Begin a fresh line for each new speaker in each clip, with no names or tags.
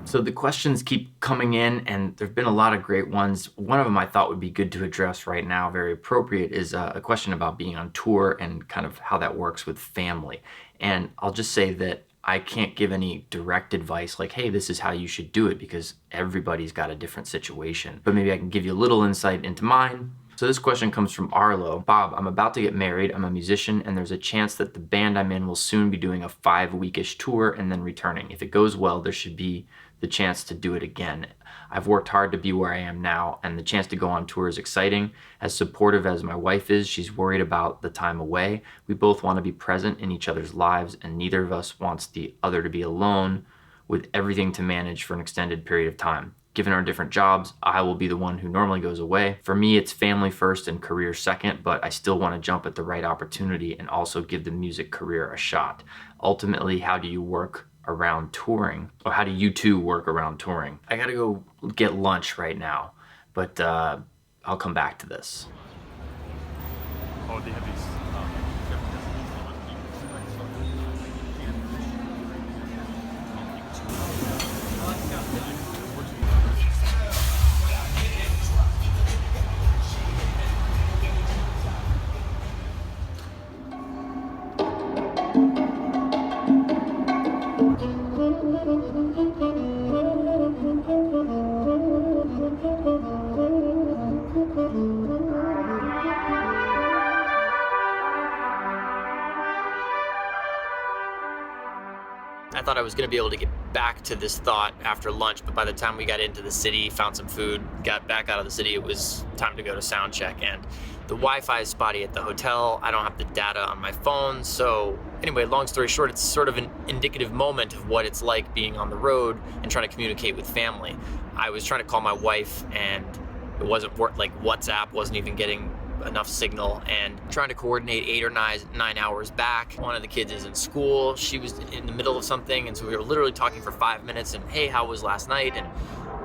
So the questions keep coming in, and there've been a lot of great ones. One of them I thought would be good to address right now, very appropriate, is a question about being on tour and kind of how that works with family. And I'll just say that I can't give any direct advice like, hey, this is how you should do it, because everybody's got a different situation. But maybe I can give you a little insight into mine. So this question comes from Arlo. Bob, I'm about to get married. I'm a musician, and there's a chance that the band I'm in will soon be doing a 5-weekish tour and then returning. If it goes well, there should be the chance to do it again. I've worked hard to be where I am now, and the chance to go on tour is exciting. As supportive as my wife is, she's worried about the time away. We both want to be present in each other's lives, and neither of us wants the other to be alone with everything to manage for an extended period of time. Given our different jobs, I will be the one who normally goes away. For me, it's family first and career second, but I still want to jump at the right opportunity and also give the music career a shot. Ultimately, how do you work around touring? Or how do you two work around touring? I gotta go get lunch right now, but I'll come back to this.
Oh, they have these.
I thought I was gonna be able to get back to this thought after lunch, but by the time we got into the city, found some food, got back out of the city, it was time to go to sound check. And the Wi-Fi is spotty at the hotel. I don't have the data on my phone. So anyway, long story short, it's sort of an indicative moment of what it's like being on the road and trying to communicate with family. I was trying to call my wife, and it wasn't like WhatsApp wasn't even getting enough signal, and trying to coordinate 8 or 9 hours back. One of the kids is in school. She was in the middle of something, and so we were literally talking for 5 minutes, and hey, how was last night? And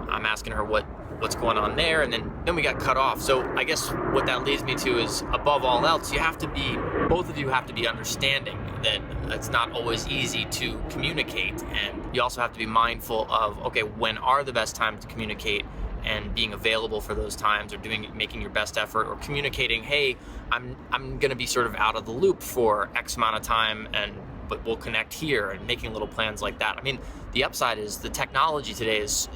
I'm asking her what's going on there, and then we got cut off. So I guess what that leads me to is, above all else, both of you have to be understanding that it's not always easy to communicate, and you also have to be mindful of, okay, when are the best times to communicate, and being available for those times, or making your best effort, or communicating, hey, I'm gonna be sort of out of the loop for X amount of time, but we'll connect here, and making little plans like that. I mean, the upside is the technology today is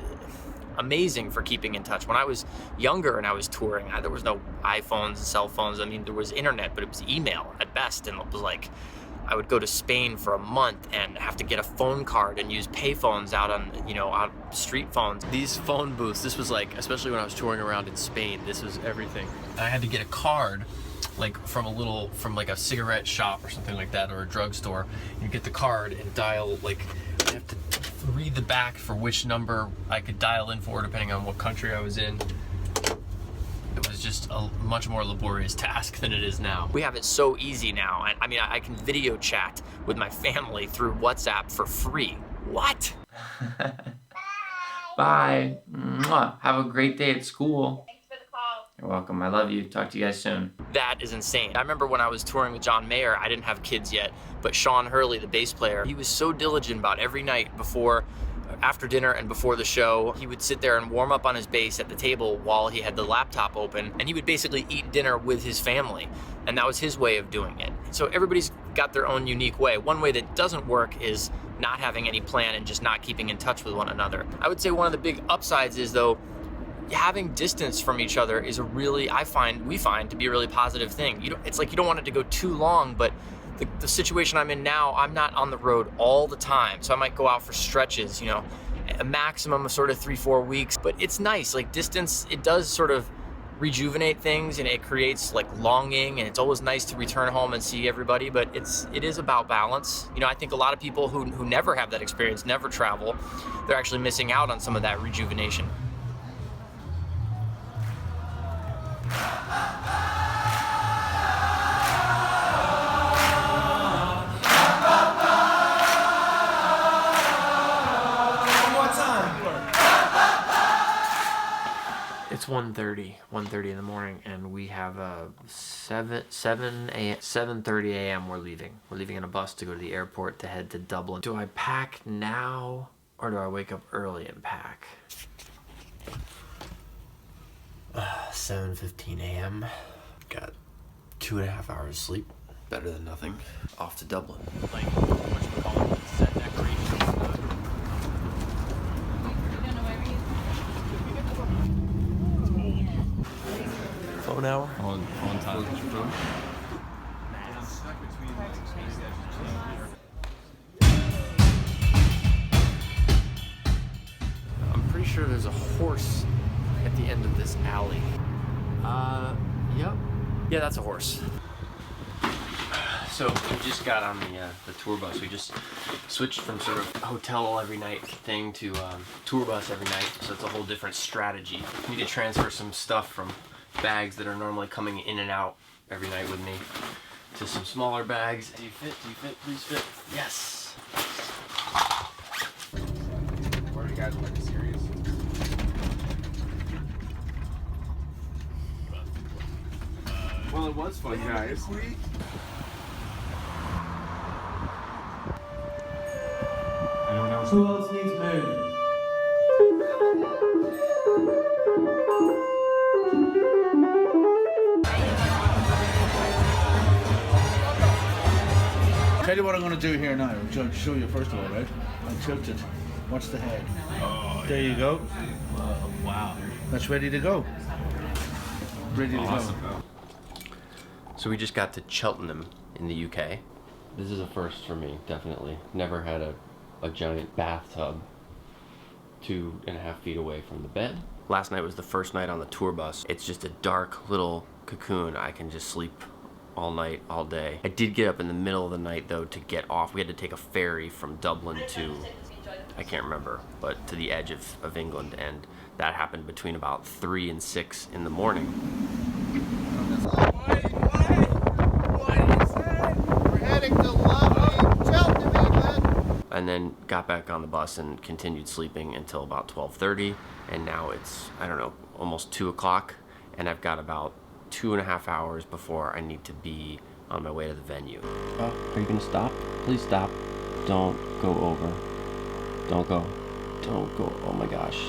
amazing for keeping in touch. When I was younger and I was touring, there was no iPhones and cell phones. I mean, there was internet, but it was email at best, and it was like, I would go to Spain for a month and have to get a phone card and use pay phones out on, out street phones. These phone booths, this was like, especially when I was touring around in Spain, this was everything. I had to get a card, like from like a cigarette shop or something like that, or a drugstore. You get the card and dial, like, you have to read the back for which number I could dial in for, depending on what country I was in. It was just a much more laborious task than it is now. We have it so easy now. I mean, I can video chat with my family through WhatsApp for free. What?
Bye. Mwah. Have a great day at school.
Thanks for the call.
You're welcome. I love you. Talk to you guys soon.
That is insane. I remember when I was touring with John Maher, I didn't have kids yet, but Sean Hurley, the bass player, he was so diligent about every night after dinner and before the show, he would sit there and warm up on his bass at the table while he had the laptop open, and he would basically eat dinner with his family, and that was his way of doing it. So everybody's got their own unique way. One way that doesn't work is not having any plan and just not keeping in touch with one another. I would say one of the big upsides is, though, having distance from each other is we find to be a really positive thing. It's like you don't want it to go too long, but the situation I'm in now, I'm not on the road all the time. So I might go out for stretches, a maximum of sort of 3-4 weeks, but it's nice. Like, distance, it does sort of rejuvenate things, and it creates like longing, and it's always nice to return home and see everybody, but it is about balance. I think a lot of people who never have that experience, never travel, they're actually missing out on some of that rejuvenation. 1:30 in the morning, and we have a 7:30 a.m. We're leaving in a bus to go to the airport to head to Dublin. Do I pack now or do I wake up early and pack? 7:15 a.m. Got 2.5 hours sleep. Better than nothing. Off to Dublin.
Like, whatchamacallit, set decoration.
Phone hour?
On time.
I'm pretty sure there's a horse at the end of this alley. Yep. Yeah, that's a horse. So we just got on the tour bus. We just switched from sort of hotel every night thing to tour bus every night. So it's a whole different strategy. We need to transfer some stuff from bags that are normally coming in and out every night with me to some smaller bags. Do you fit? Please fit. Yes.
Or you guys like serious? Well, it was fun, guys.
Anyone else?
Who else needs moving? Tell you what I'm going to do here now. I'm going to show you first of all, right? I'll tilt it. Watch the head. Oh, there you go.
Wow.
That's ready to go. Ready to
Awesome.
go.
So we just got to Cheltenham in the UK. This is a first for me, definitely. Never had a giant bathtub 2.5 feet away from the bed. Last night was the first night on the tour bus. It's just a dark little cocoon. I can just sleep all night, all day. I did get up in the middle of the night though to get off. We had to take a ferry from Dublin to, I can't remember, but to the edge of England, and that happened between about 3 and 6 in the morning. And then got back on the bus and continued sleeping until about 12:30, and now it's, I don't know, almost 2 o'clock, and I've got about 2.5 hours before I need to be on my way to the venue. Are you gonna stop? Please stop. Don't go over. Don't go. Oh my gosh.